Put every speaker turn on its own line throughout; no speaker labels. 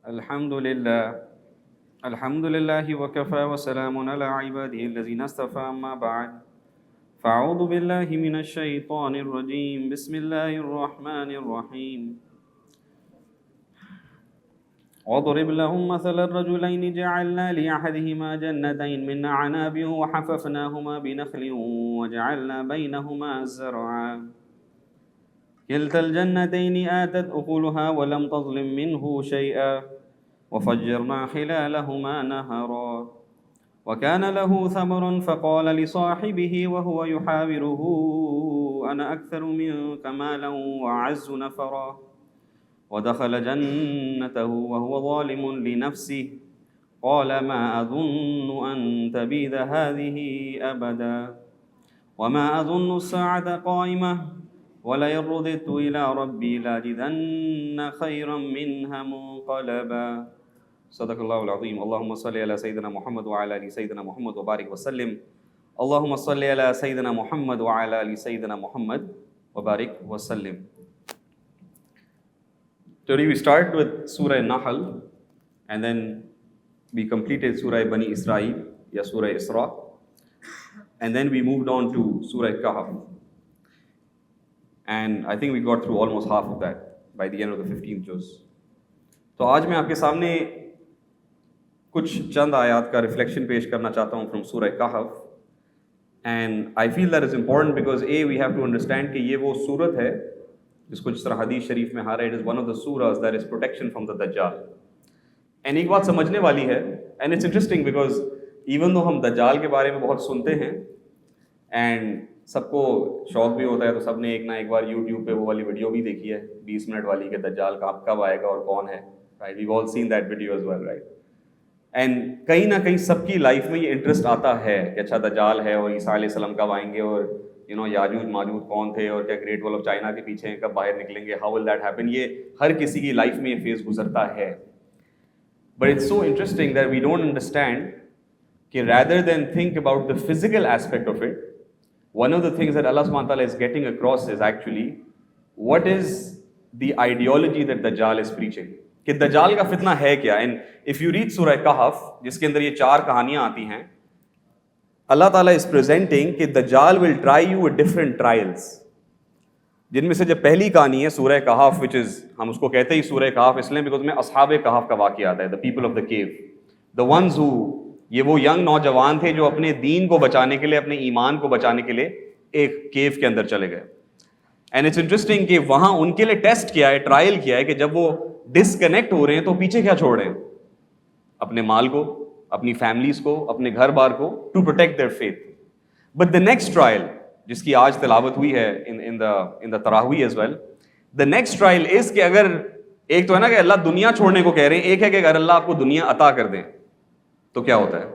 الحمد لله وكفى وسلام على عباده الذين اصطفى أما بعد فأعوذ بالله من الشيطان الرجيم بسم الله الرحمن الرحيم واضرب لهم مثل الرجلين جعلنا لأحدهما جنتين من أعناب وحففناهما بنخل وجعلنا بينهما زرعا كلتا الجنتين آتت أكلها ولم تظلم منه شيئا وفجرنا خلالهما نهرا وكان له ثمر فقال لصاحبه وهو يحاوره أنا أكثر منك مالا وأعز نفرا ودخل جنته وهو ظالم لنفسه قال ما أظن أن تبيد هذه أبدا وما أظن الساعة قائمة ولئن رددت إلى ربي لأجدن خيرا منها منقلبا صدق الله العظيم اللهم صل على سيدنا محمد وعلى آل سيدنا محمد وبارك وسلم اللهم صل على سيدنا محمد وعلى آل سيدنا محمد وبارك وسلم. Today we start with Surah Nahl and then we completed Surah Bani Israel, ya Surah Isra, and then we moved on to Surah Kahf. And I think we got through almost half of that by the end of the 15th juz. تو آج میں آپ کے سامنے کچھ چند آیات کا ریفلیکشن پیش کرنا چاہتا ہوں فرام سورہ کہف. And I feel that is important because we have to understand کہ یہ وہ صورت ہے جس کو جس طرح حدیث شریف میں it is one of the سورہز that is protection from the دجال. اینڈ ایک بات سمجھنے والی ہے and it's interesting because even though ہم دجال کے بارے میں بہت سنتے ہیں اینڈ سب کو شوق بھی ہوتا ہے تو سب نے ایک نہ ایک بار یوٹیوب پہ وہ والی ویڈیو بھی دیکھی ہے 20 منٹ والی کہ دجال کب آئے گا اور کون ہے. Right we've all seen that video as well right. And کہیں نہ کہیں سب کی لائف میں یہ انٹرسٹ آتا ہے کہ اچھا دجال ہے اور عیسیٰ علیہ السلام کب آئیں گے اور یاجوج ماجوج کون تھے اور کیا گریٹ وال آف چائنا کے پیچھے کب باہر نکلیں گے, ہاؤ ول دیٹ ہیپن. یہ ہر کسی کی لائف میں یہ فیز گزرتا ہے. But it's so interesting that we don't understand کہ rather than think about the physical aspect of it, one of the things that Allah subhanahu wa ta'ala is getting across is actually what is the ideology that Dajjal is preaching. کہ دجال کا فتنہ ہے کیا. And if you read سورہ کہف جس کے اندر یہ 4 کہانیاں آتی ہیں, اللہ تعالیٰ از پریزنٹنگ کہ دجال will try you with different trials, جن میں سے جب پہلی کہانی ہے سورہ کہف وچ از, ہم اس کو کہتے ہی سورہ کہف اس لیے بیکاز میں اصحاب کہف کا واقعہ آتا ہے, the people of the cave, the ones who, یہ وہ ینگ نوجوان تھے جو اپنے دین کو بچانے کے لیے, اپنے ایمان کو بچانے کے لیے ایک کیو کے اندر چلے گئے. اینڈ اٹس انٹرسٹنگ کہ وہاں ان کے لیے ٹیسٹ کیا ہے, ٹرائل کیا ہے کہ جب وہ ڈسکنیکٹ ہو رہے ہیں تو پیچھے کیا چھوڑ رہے ہیں, اپنے مال کو, اپنی فیملیز کو, اپنے گھر بار کو, to protect their faith. But the next trial جس کی آج تلاوت ہوئی ہے ان دا تراویح as well, the next trial is کہ اگر ایک تو ہے نا کہ اللہ دنیا چھوڑنے کو کہہ رہے ہیں, ایک ہے کہ اگر اللہ آپ کو دنیا عطا کر دیں تو کیا ہوتا ہے.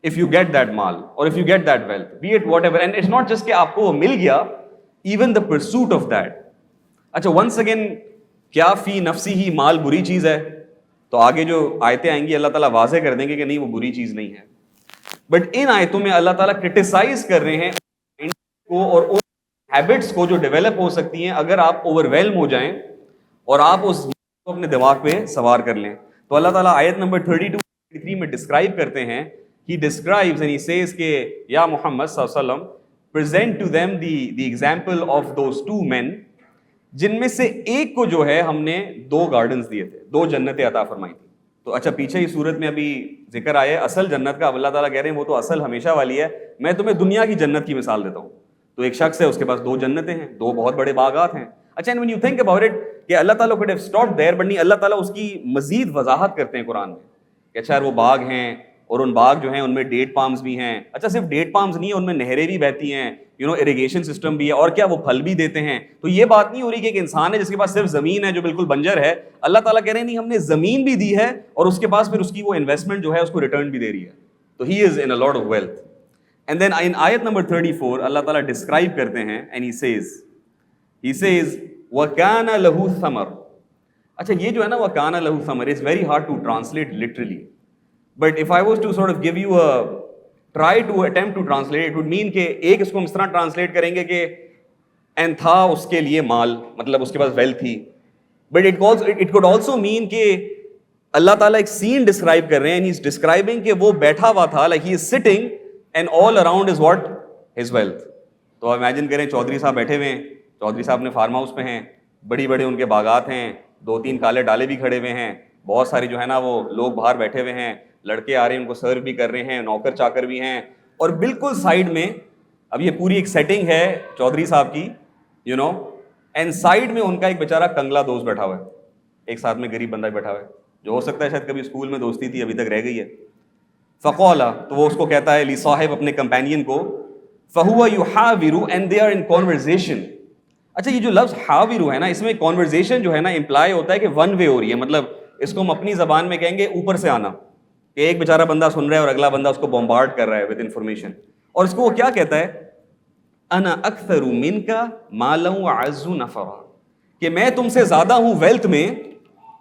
اف یو گیٹ دیٹ مال اور if you get that wealth be it whatever, and it's not just کہ آپ کو وہ مل گیا, even the pursuit of that. اچھا ونس اگین کیا فی نفسی ہی مال بری چیز ہے, تو آگے جو آیتیں آئیں گی اللہ تعالیٰ واضح کر دیں گے کہ نہیں وہ بری چیز نہیں ہے. بٹ ان آیتوں میں اللہ تعالیٰ کرٹیسائز کر رہے ہیں کو اور ان ہیبٹس کو جو ڈیولپ ہو سکتی ہیں اگر آپ اوور ویلم ہو جائیں اور آپ اس کو اپنے دماغ پہ سوار کر لیں. تو اللہ تعالیٰ آیت نمبر 32-33 میں ڈسکرائب کرتے ہیں, he describes and he says کہ یا محمد صلی اللہ علیہ وسلم present to them the example of those 2 men جن میں سے ایک کو جو ہے ہم نے 2 گارڈنز دیے تھے, 2 جنتیں عطا فرمائی تھی. تو اچھا پیچھے ہی صورت میں ابھی ذکر آیا اصل جنت کا, اب اللہ تعالیٰ کہہ رہے ہیں وہ تو اصل ہمیشہ والی ہے, میں تمہیں دنیا کی جنت کی مثال دیتا ہوں. تو ایک شخص ہے, اس کے پاس 2 جنتیں ہیں, 2 بہت بڑے باغات ہیں. اچھا when you think about it کہ اللہ تعالیٰ could have stopped there, but نہیں, اللہ تعالیٰ اس کی مزید وضاحت کرتے ہیں قرآن میں کہ اچھا وہ باغ ہیں اور ان باغ جو ہیں ان میں ڈیٹ پامز بھی ہیں. اچھا صرف ڈیٹ پامز نہیں ہیں, ان میں نہریں بھی بہتی ہیں, اریگیشن سسٹم بھی ہے, اور کیا وہ پھل بھی دیتے ہیں. تو یہ بات نہیں ہو رہی کہ ایک انسان ہے جس کے پاس صرف زمین ہے جو بالکل بنجر ہے. اللہ تعالیٰ کہہ رہے ہیں نہیں, ہم نے زمین بھی دی ہے اور اس کے پاس پھر اس کی وہ انویسٹمنٹ جو ہے اس کو ریٹرن بھی دے رہی ہے. تو he is in a lot of wealth. And then in آیت نمبر 34 اللہ تعالیٰ ڈسکرائب کرتے ہیں اینڈ ہی سیز وَكَانَ لَهُ ثَمَرٌ. اچھا یہ جو ہے نا وَكَانَ لَهُ ثَمَرٌ is very hard to translate literally. But if I was to sort of give you try to attempt to translate, it would mean کہ ایک اس کو ہم اس طرح ٹرانسلیٹ کریں گے کہ and تھا اس کے لیے مال, مطلب اس کے پاس ویلتھ تھی. But it could also mean کہ اللہ تعالیٰ ایک سین ڈسکرائب کر رہے ہیں, he's describing کہ وہ بیٹھا ہوا تھا, like he is sitting and all around is what? His wealth. تو امیجن کریں چودھری صاحب بیٹھے ہوئے ہیں, چودھری صاحب نے فارم ہاؤس پہ ہیں, بڑی بڑے ان کے باغات ہیں, 2-3 کالے ڈالے بھی کھڑے ہوئے ہیں, بہت ساری جو ہے نا وہ لوگ باہر بیٹھے ہوئے ہیں, لڑکے آ رہے ہیں ان کو سرو بھی کر رہے ہیں, نوکر چاکر بھی ہیں, اور بالکل سائڈ میں اب یہ پوری ایک سیٹنگ ہے چودھری صاحب کی, یو نو, اینڈ سائڈ میں ان کا ایک بیچارہ کنگلا دوست بیٹھا ہوا ہے, ایک ساتھ میں غریب بندہ بیٹھا ہوا ہے, جو ہو سکتا ہے شاید کبھی اسکول میں دوستی تھی ابھی تک رہ گئی ہے. فقولا, تو وہ اس کو کہتا ہے لی صاحب اپنے کمپینین کو, فہو یحاورو and they are in conversation. اچھا یہ جو لفظ حاورو ہے نا, اس میں کنورسیشن جو ہے نا امپلائی ہوتا ہے کہ ون وے ہو رہی ہے, مطلب اس کو ہم اپنی زبان میں کہیں گے اوپر سے آنا, کہ ایک بیچارہ بندہ سن رہا ہے اور اگلا بندہ اس کو بمبارڈ کر رہا ہے ود انفارمیشن. اور اس کو وہ کیا کہتا ہے, انا اکثر منک مالا واعز نفرا, کہ میں تم سے زیادہ ہوں ویلتھ میں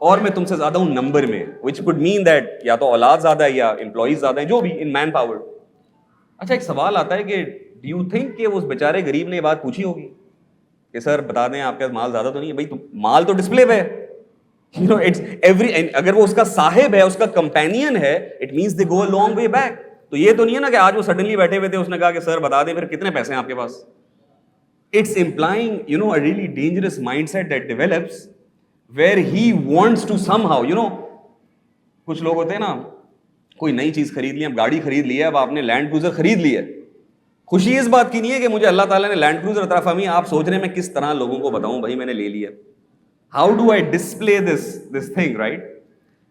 اور میں تم سے زیادہ ہوں نمبر میں, which could mean that یا تو اولاد زیادہ ہے یا امپلائیز زیادہ ہیں, جو بھی ان مین پاور. اچھا ایک سوال آتا ہے کہ ڈو یو تھنک کہ اس بیچارے غریب نے یہ بات پوچھی ہوگی کہ سر بتا دیں آپ کے پاس مال زیادہ تو نہیں ہے؟ بھائی مال تو ڈسپلے پہ ہے, you know, it's every, اگر وہ اس کا صاحب ہے, اس کا کمپینین ہے, it means they go a long way back. تو یہ تو نہیں ہے نا کہ آج وہ سڈنلی بیٹھے ہوئے تھے, اس نے کہا کہ سر بتا دیں پھر کتنے پیسے ہیں آپ کے پاس. It's implying, you know, a really dangerous mindset that develops where he wants to somehow, you know, کچھ لوگ ہوتے ہیں نا, کوئی نئی چیز خرید لی, اب گاڑی خرید لی ہے, اب آپ نے لینڈ کروزر خرید لی ہے, خوشی اس بات کی نہیں ہے کہ مجھے اللہ تعالیٰ نے لینڈ کروزر عطا فرمائی, آپ سوچ رہے ہیں میں کس طرح لوگوں کو بتاؤں بھائی میں نے لے لیا, how do I display this thing, right?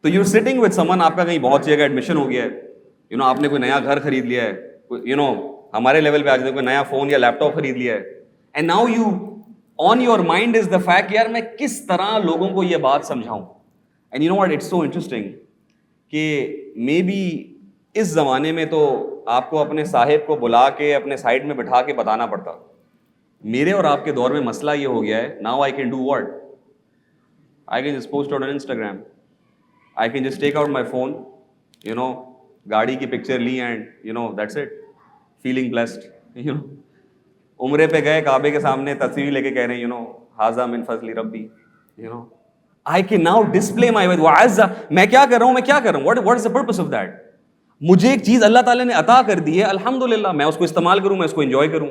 تو you're sitting with someone, آپ کا کہیں بہت سی جگہ ایڈمیشن ہو گیا ہے, you know, آپ نے کوئی نیا گھر خرید لیا ہے, you know, ہمارے لیول پہ آج کوئی نیا فون یا لیپ ٹاپ خرید لیا ہے, and now you on your mind is the fact یار میں کس طرح لوگوں کو یہ بات سمجھاؤں. and you know what, it's so interesting کہ مے بی اس زمانے میں تو آپ کو اپنے صاحب کو بلا کے اپنے سائڈ میں بٹھا کے بتانا پڑتا. میرے اور آپ کے دور میں مسئلہ یہ ہو گیا ہے, now I can do what? I can just post out on Instagram. I can just take out my phone, you know, گاڑی کی پکچر لی and you know that's it, feeling blessed, you know. عمرے پہ گئے, کعبے کے سامنے تصویر لے کے کہہ رہے ہیں, you know, ھذا من فضل ربی, you know, I can now display my وعز. میں کیا کر رہا ہوں, میں کیا کر رہا ہوں, what is the purpose of that? مجھے ایک چیز اللہ تعالیٰ نے عطا کر دی ہے, الحمدللہ, میں اس کو استعمال کروں, میں اس کو انجوائے کروں.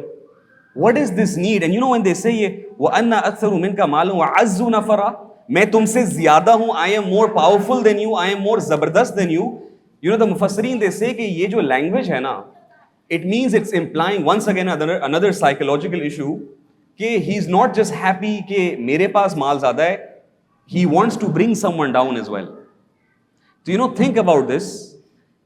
What is this need? And you know when they say وَأَنَّا أَكْثَرُ مِنْكَ مَالًا وَأَعَزُّ نَفَرًا, میں تم سے زیادہ ہوں, I am more powerful than you, I am more زبردست than you. You know the مفسرین they say کہ یہ جو لینگویج ہے نا, it means it's implying once again another psychological issue کہ he is not just happy کہ میرے پاس مال زیادہ ہے, he wants to bring someone down as well. So you know think about this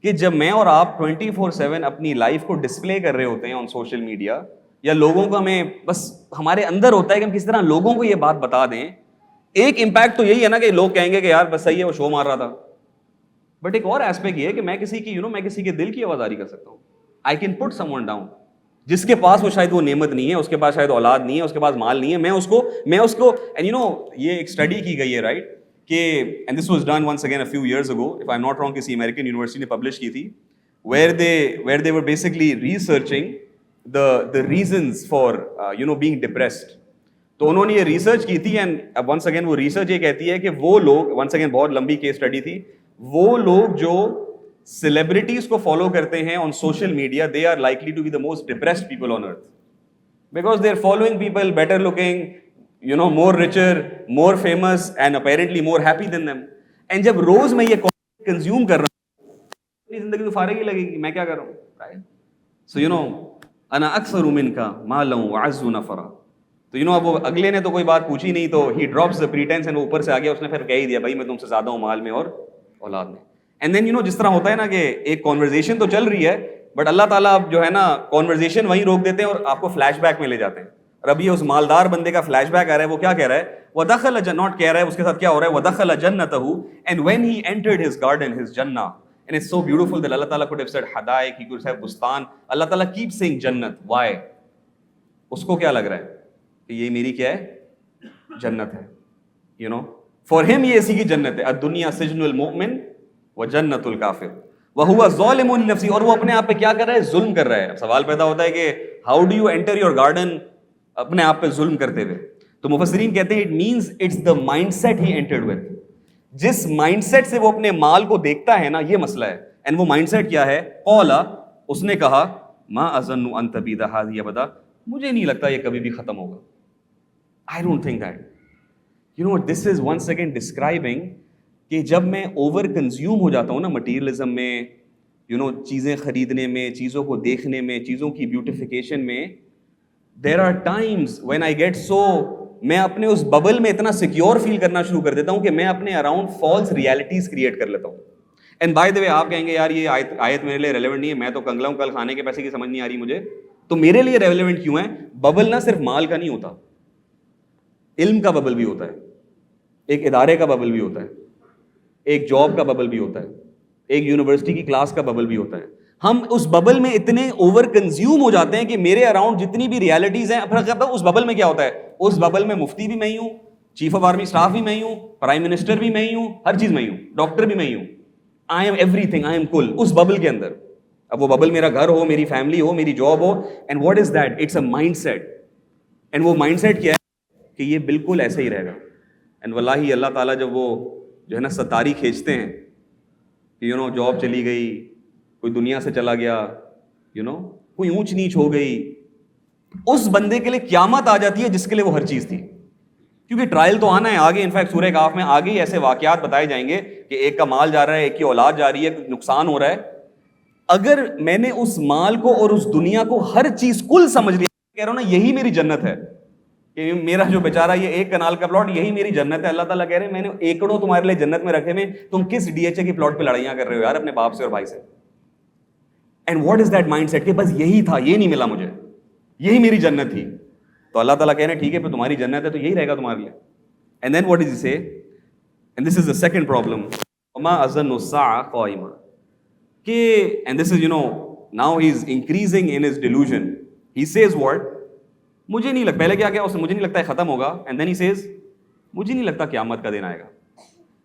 کہ جب میں اور آپ 24/7 اپنی لائف کو ڈسپلے کر رہے ہوتے ہیں آن سوشل میڈیا, یا لوگوں کو ہمیں بس ہمارے اندر ہوتا ہے کہ ہم کس طرح لوگوں کو یہ بات بتا دیں, ایک امپیکٹ تو یہی ہے نا کہ لوگ کہیں گے کہ یار بس صحیح ہے وہ شو مار رہا تھا, بٹ ایک اور ایسپیکٹ یہ ہے کہ میں کسی کی میں کسی کے دل کی آوازداری کر سکتا ہوں. I can put some one down, جس کے پاس وہ شاید وہ نعمت نہیں ہے, اس کے پاس شاید اولاد نہیں ہے, اس کے پاس مال نہیں ہے, میں اس کو اینڈ یو نو یہ ایک اسٹڈی کی گئی ہے رائٹ کہ and this was done once again a few years ago, if I'm not ناٹ رانگ, کسی امریکن یونیورسٹی نے پبلش کی تھی, where they were basically researching the reasons for you know being depressed. تو انہوں نے یہ ریسرچ کی تھی, اینڈ ونس اگین وہ ریسرچ یہ کہتی ہے کہ وہ لوگ, ونس اگین بہت لمبی کیس اسٹڈی تھی, وہ لوگ جو سیلیبریٹیز کو فالو کرتے ہیں on social media, they are likely to be the most depressed people on earth because they are following people better looking, you know, more richer, more famous and apparently more happy than them. and جب روز میں یہ consume کر رہا ہوں, اپنی زندگی تو فارغ ہی لگے گی, میں کیا کر رہا ہوں, right? so you know انا اکثر منک مالا واعز نفرا. تو اب وہ اگلے نے تو کوئی بات پوچھی نہیں, تو ہی ڈراپس دا پریٹینس اینڈ وہ اوپر سے آ گیا, اس نے پھر کہہ ہی دیا بھائی میں تم سے زیادہ ہوں مال میں اور اولاد میں. اینڈ دین جس طرح ہوتا ہے نا کہ ایک کانورزیشن تو چل رہی ہے, بٹ اللہ تعالیٰ اب جو ہے نا کانورزیشن وہیں روک دیتے ہیں اور آپ کو فلیش بیک میں لے جاتے ہیں. اور اب یہ اس مالدار بندے کا فلیش بیک آ رہا ہے, وہ کیا کہہ رہا ہے, وَدَخَلَ ناٹ کہہ رہا ہے, اس کے ساتھ کیا ہو رہا ہے, وَدَخَلَ جَنَّتَهُ and when he entered his garden, his jannah, and it's so beautiful that Allah Ta'ala could have said hadaiq, he could have bustan. Allah Ta'ala keeps saying jannat. Why? اس کو کیا لگ رہا ہے کہ یہ میری کیا ہے, جنت ہے. you know for him یہ اسی کی جنت ہے. الدنیا سجن المؤمن وجنت الکافر وہو ظالم لنفسہ, اور وہ اپنے آپ پہ کیا کر رہا ہے, ظلم کر رہا ہے. سوال پیدا ہوتا ہے کہ how do you enter your garden اپنے آپ پہ ظلم کرتے ہوئے. تو مفسرین کہتے ہیں it means it's the mindset he entered with. جس مائنڈ سیٹ سے وہ اپنے مال کو دیکھتا ہے نا, یہ مسئلہ ہے. اینڈ وہ مائنڈ سیٹ کیا ہے؟ قولا, اس نے کہا, ما اظن ان تبید هذه ابدا, مجھے نہیں لگتا یہ کبھی بھی ختم ہوگا. I don't think that. You know what, this is once again describing کہ جب میں اوور کنزیوم ہو جاتا ہوں نا مٹیریلزم میں, یو نو چیزیں خریدنے میں, چیزوں کو دیکھنے میں, چیزوں کی بیوٹیفیکیشن میں, there are times when I get so, میں اپنے اس ببل میں اتنا سیکیور فیل کرنا شروع کر دیتا ہوں کہ میں اپنے اراؤنڈ فالس ریالٹیز کریٹ کر لیتا ہوں. اینڈ بائی دا وے, آپ کہیں گے یار یہ آیت میرے لیے ریلیونٹ نہیں ہے, میں تو کنگلا ہوں, کل کھانے کے پیسے کی سمجھ نہیں آ رہی مجھے. تو میرے لیے ریلیونٹ کیوں ہے؟ ببل نہ صرف مال کا نہیں ہوتا, علم کا ببل بھی ہوتا ہے, ایک ادارے کا ببل بھی ہوتا ہے, ایک جاب کا ببل بھی ہوتا ہے, ایک یونیورسٹی کی کلاس کا ببل بھی ہوتا ہے. ہم اس ببل میں اتنے اوور کنزیوم ہو جاتے ہیں کہ میرے اراؤنڈ جتنی بھی ریالٹیز ہیں, اس ببل میں کیا ہوتا ہے, اس ببل میں مفتی بھی میں ہی ہوں, چیف آف آرمی اسٹاف بھی میں ہی ہوں, پرائم منسٹر بھی میں ہی ہوں, ہر چیز میں ہی ہوں, ڈاکٹر بھی میں ہی ہوں. I am every thing, I am کل, اس ببل کے اندر. اب وہ ببل میرا گھر ہو, میری فیملی ہو, میری جاب ہو. And what is that? It's a mindset. And وہ مائنڈ سیٹ کیا ہے کہ یہ بالکل ایسا ہی رہے گا. اینڈ واللہ اللہ تعالیٰ جب وہ جو ہے نا ستاری کھینچتے ہیں کہ یو نو جاب چلی گئی, کوئی دنیا سے چلا گیا, یو نو کوئی اونچ نیچ ہو گئی, اس بندے کے لیے قیامت آ جاتی ہے جس کے لیے وہ ہر چیز تھی. کیونکہ ٹرائل تو آنا ہے آگے. انفیکٹ سورہ کہف میں آگے ہی ایسے واقعات بتائے جائیں گے کہ ایک کا مال جا رہا ہے, ایک کی اولاد جا رہی ہے, نقصان ہو رہا ہے. اگر میں نے اس مال کو اور اس دنیا کو ہر چیز کل سمجھ لیا, کہہ رہا ہوں نا یہی میری جنت ہے, کہ میرا جو بیچارہ یہ ایک کنال کا پلاٹ یہی میری جنت ہے. اللہ تعالیٰ کہہ رہے ہیں میں نے ایکڑوں تمہارے لیے جنت میں رکھے میں, تم کس ڈی ایچ اے کی پلاٹ پہ لڑائیاں کر رہے ہو یار اپنے باپ سے اور بھائی سے. And what is that mindset کہ بس یہی تھا, یہ نہیں ملا مجھے, یہی میری جنت تھی. تو اللہ تعالیٰ کہہ رہے ہیں ٹھیک ہے پھر تمہاری جنت ہے تو یہی رہے گا تمہارے لیے. اینڈ دین واٹ از ہی سے, and this is the second problem, وما اظن الساعة قائمة, کہ and this is you know now he is increasing in his delusion. He says what, مجھے نہیں لگتا, پہلے کیا کیا اس نے, مجھے نہیں لگتا ہے ختم ہوگا. اینڈ دین ہی سیز مجھے نہیں لگتا قیامت کا دن آئے گا.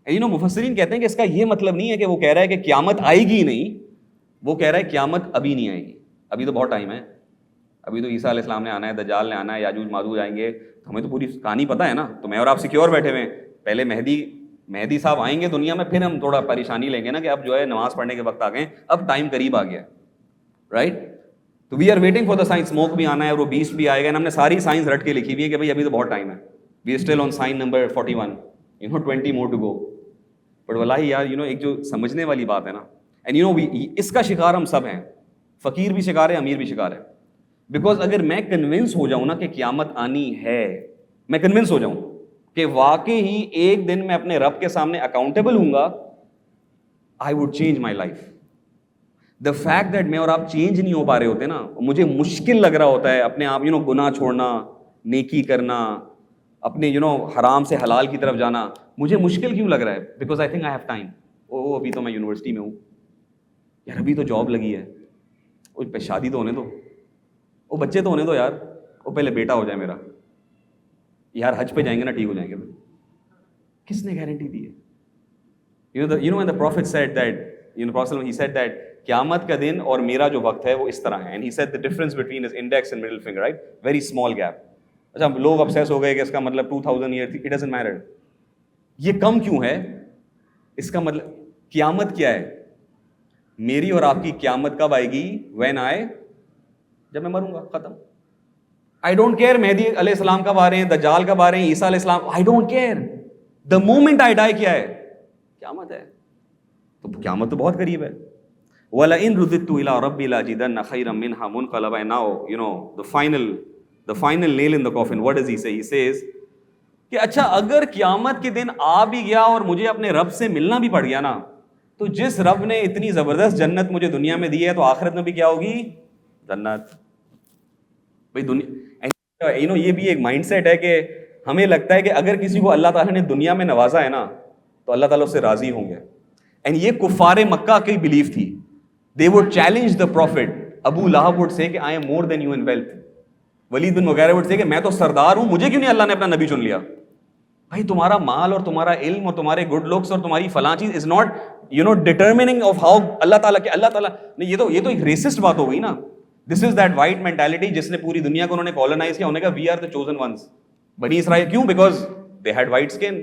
اینڈ یو نو مفسرین کہتے ہیں کہ اس کا یہ مطلب نہیں ہے کہ وہ کہہ رہا ہے کہ قیامت آئے گی ہی نہیں, وہ کہہ رہا ہے قیامت ابھی نہیں آئے گی, ابھی تو بہت ٹائم ہے, ابھی تو عیسیٰ علیہ السلام نے آنا ہے, دجال نے آنا ہے, یاجوج ماجوج آئیں گے, تو ہمیں تو پوری کہانی پتہ ہے نا. تو میں اور آپ سیکیور بیٹھے ہوئے ہیں, پہلے مہدی صاحب آئیں گے دنیا میں, پھر ہم تھوڑا پریشانی لیں گے نا کہ اب جو ہے نماز پڑھنے کے وقت آ گئے, اب ٹائم قریب آ گیا, رائٹ. تو we are waiting for the sign, smoke بھی آنا ہے اور وہ بیسٹ بھی آئے گا. ہم نے ساری سائنس رٹ کے لکھی ہوئی ہے کہ بھائی ابھی تو بہت ٹائم ہے, we are still on sign number 41, you know 20 more to go. But واللہ یار یو نو ایک جو سمجھنے والی بات ہے نا, اینڈ یو نو اس کا شکار ہم سب ہیں, فقیر بھی شکار ہے, امیر بھی شکار ہے. بیکاز اگر میں کنونس ہو جاؤں نا کہ قیامت آنی ہے, میں کنونس ہو جاؤں کہ واقعی ہی ایک دن میں اپنے رب کے سامنے اکاؤنٹیبل ہوں گا, I would change my life. The fact that میں اور آپ چینج نہیں ہو پا رہے ہوتے نا, مجھے مشکل لگ رہا ہوتا ہے اپنے آپ یو نو گناہ چھوڑنا, نیکی کرنا, اپنے یو نو حرام سے حلال کی طرف جانا, مجھے مشکل کیوں لگ رہا ہے؟ Because I think I have time. او ابھی تو میں یونیورسٹی میں ہوں یار, ابھی تو جاب لگی ہے, وہ پہ شادی تو ہونے دو, وہ بچے تو ہونے دو یار, وہ پہلے بیٹا ہو جائے میرا, یار حج پہ جائیں گے نا ٹھیک ہو جائیں گے. کس نے گارنٹی دی ہے؟ You know when the prophet said that, you know Prophet he said that قیامت کا دن اور میرا جو وقت ہے وہ اس طرح ہے. And he said the difference between his index and middle finger, right? Very small gap. اچھا لوگ obsess ہو گئے کہ اس کا مطلب 2000 years, it doesn't matter. یہ کم کیوں ہے؟ اس کا مطلب قیامت کیا ہے؟ میری اور آپ کی قیامت کب آئے گی؟ when I, جب میں مروں گا, ختم. I don't care مہدی علیہ السلام کب آ رہے ہیں, دجال کب آ رہے ہیں, عیسیٰ علیہ السلام, I don't care. The moment I die کیا ہے؟ قیامت ہے. تو قیامت تو بہت قریب ہے. وَلَئِن رُدِدتُّ إِلَىٰ رَبِّي لَأَجِدَنَّ خَيْرًا مِّنْهَا مُنْقَلَبًا. Now, you know, the final nail in the coffin. What does he say? He says کہ اچھا اگر قیامت کے دن آ بھی گیا اور مجھے اپنے رب سے ملنا بھی پڑ گیا نا, تو جس رب نے اتنی زبردست جنت مجھے دنیا میں دی ہے تو آخرت میں بھی کیا ہوگی؟ جنت. بھائی دنیا, you know, یہ بھی ایک مائنڈ سیٹ ہے کہ ہمیں لگتا ہے کہ اگر کسی کو اللہ تعالیٰ نے دنیا میں نوازا ہے نا تو اللہ تعالیٰ اس سے راضی ہوں گے. اینڈ یہ کفار مکہ کی بلیف تھی. They would challenge the prophet. Abu Lahab would say کہ I am more than you in wealth. Walid bin Mughira would say کہ میں تو سردار ہوں, مجھے کیوں نہیں اللہ نے اپنا نبی چن لیا؟ بھائی تمہارا مال اور تمہارا علم اور تمہارے گڈ لکس اور تمہاری فلاں چیز is not you know determining of how اللہ تعالیٰ کہ اللہ تعالیٰ نہیں, یہ تو ایک ریسسٹ بات ہو گئی نا. دس از دیٹ وائٹ مینٹالٹی جس نے پوری دنیا کو انہوں نے کالونائز کیا, انہوں نے کہا we are the chosen once. بنی اسرائیل کیوں؟ Because they had white skin.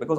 because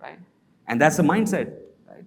right? And that's the mindset, right?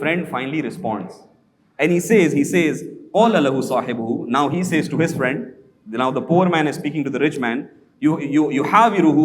friend finally responds and he says qala lahu sahibuhu. Now he says to his friend, now the poor man is speaking to the rich man, yuhawiruhu,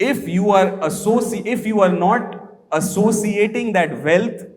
if you are not associating that wealth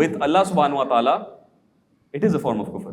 with Allah subhanahu wa ta'ala, it is a form of kufr.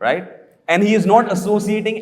right? And he is not associating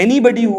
anybody who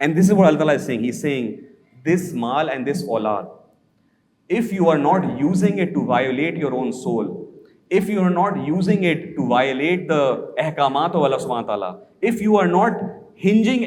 And this is what Allah Ta'ala is saying. He's saying this mal and this aulad, if you are not using it to violate your own soul, if you are not using it to violate the ahkamat of Allah Subhanahu wa Ta'ala, if you are not hinging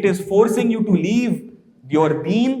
it is forcing you to leave your deen,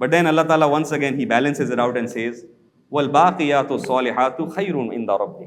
But then Allah Ta'ala once again he balances it out and says wal baqiyatu salihatu khayrun inda rabbik.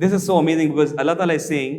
this is so amazing because Allah Ta'ala is saying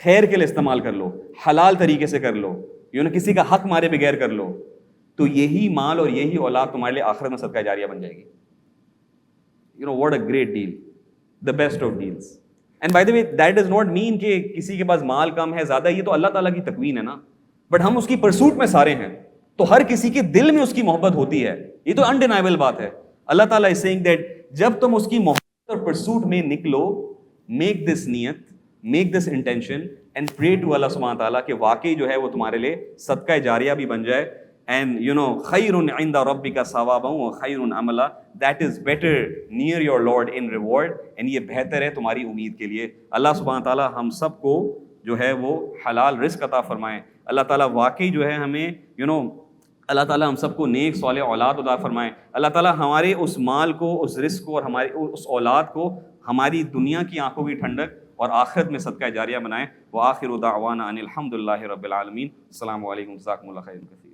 خیر کے لیے استعمال کر لو, حلال طریقے سے کر لو, کسی کا حق مارے بغیر کر لو, تو یہی مال اور یہی اولاد تمہارے لیے آخرت میں صدقہ جاریہ بن جائے گی. what a great deal, the best of deals. And by the way, that does not mean کہ کسی کے پاس مال کم ہے زیادہ, یہ تو اللہ تعالیٰ کی تکوین ہے نا, بٹ ہم اس کی پرسوٹ میں سارے ہیں, تو ہر کسی کے دل میں اس کی محبت ہوتی ہے, یہ تو انڈینائبل بات ہے. اللہ تعالیٰ is saying that جب تم اس کی محبت اور پرسوٹ میں نکلو, میک دس نیت, make this intention and pray to اللہ سبحانہ تعالیٰ کہ واقعی جو ہے وہ تمہارے لیے صدقہ جاریہ بھی بن جائے. And خیر عند ربک ثوابا وخیر عملا, that is better near your Lord in reward, and یہ بہتر ہے تمہاری امید کے لیے. اللہ سبحانہ تعالیٰ ہم سب کو جو ہے وہ حلال رزق عطا فرمائے. اللہ تعالیٰ واقعی جو ہے ہمیں اللہ تعالیٰ ہم سب کو نیک صالح اولاد عطا فرمائے. اللہ تعالیٰ ہمارے اس مال کو, اس رزق کو اور ہماری اس اولاد کو ہماری دنیا کی آنکھوں کی ٹھنڈک اور آخرت میں صدقہ جاریہ بنائے. وآخر دعوانا ان الحمد للہ رب العالمین. السلام علیکم, جزاکم اللہ خیر کثیر.